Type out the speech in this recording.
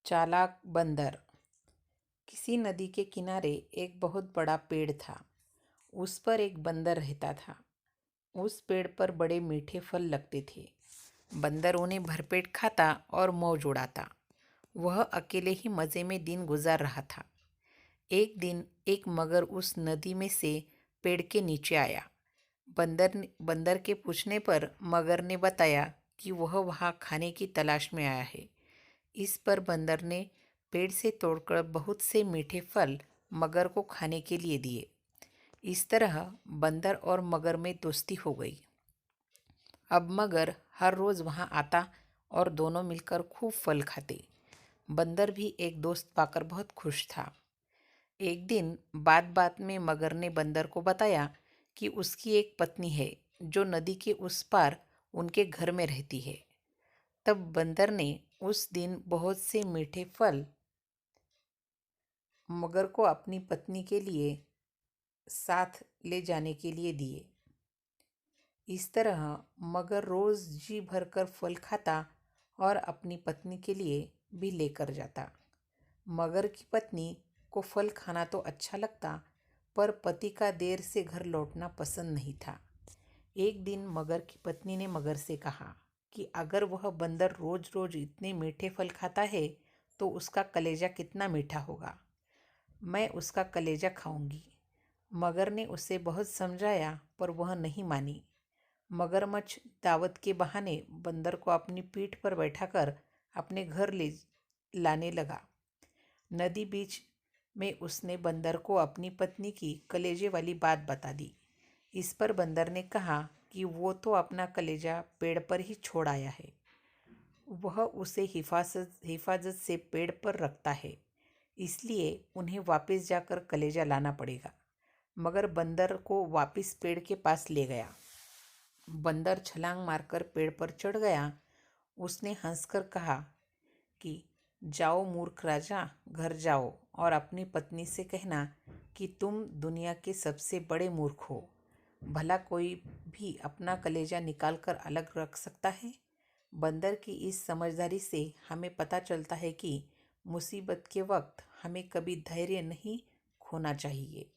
चालाक बंदर। किसी नदी के किनारे एक बहुत बड़ा पेड़ था। उस पर एक बंदर रहता था। उस पेड़ पर बड़े मीठे फल लगते थे। बंदर उन्हें भरपेट खाता और मौज उड़ाता। वह अकेले ही मज़े में दिन गुजार रहा था। एक दिन एक मगर उस नदी में से पेड़ के नीचे आया। बंदर के पूछने पर मगर ने बताया कि वह वहाँ खाने की तलाश में आया है। इस पर बंदर ने पेड़ से तोड़कर बहुत से मीठे फल मगर को खाने के लिए दिए। इस तरह बंदर और मगर में दोस्ती हो गई। अब मगर हर रोज़ वहाँ आता और दोनों मिलकर खूब फल खाते। बंदर भी एक दोस्त पाकर बहुत खुश था। एक दिन बात बात में मगर ने बंदर को बताया कि उसकी एक पत्नी है जो नदी के उस पार उनके घर में रहती है। तब बंदर ने उस दिन बहुत से मीठे फल मगर को अपनी पत्नी के लिए साथ ले जाने के लिए दिए। इस तरह मगर रोज जी भरकर फल खाता और अपनी पत्नी के लिए भी लेकर जाता। मगर की पत्नी को फल खाना तो अच्छा लगता, पर पति का देर से घर लौटना पसंद नहीं था। एक दिन मगर की पत्नी ने मगर से कहा कि अगर वह बंदर रोज रोज इतने मीठे फल खाता है तो उसका कलेजा कितना मीठा होगा। मैं उसका कलेजा खाऊंगी। मगर ने उसे बहुत समझाया पर वह नहीं मानी। मगरमच्छ दावत के बहाने बंदर को अपनी पीठ पर बैठाकर अपने घर ले लाने लगा। नदी बीच में उसने बंदर को अपनी पत्नी की कलेजे वाली बात बता दी। इस पर बंदर ने कहा कि वो तो अपना कलेजा पेड़ पर ही छोड़ आया है। वह उसे हिफाजत से पेड़ पर रखता है, इसलिए उन्हें वापस जाकर कलेजा लाना पड़ेगा। मगर बंदर को वापस पेड़ के पास ले गया। बंदर छलांग मारकर पेड़ पर चढ़ गया। उसने हंसकर कहा कि जाओ मूर्ख राजा, घर जाओ और अपनी पत्नी से कहना कि तुम दुनिया के सबसे बड़े मूर्ख हो। भला कोई भी अपना कलेजा निकाल कर अलग रख सकता है। बंदर की इस समझदारी से हमें पता चलता है कि मुसीबत के वक्त हमें कभी धैर्य नहीं खोना चाहिए।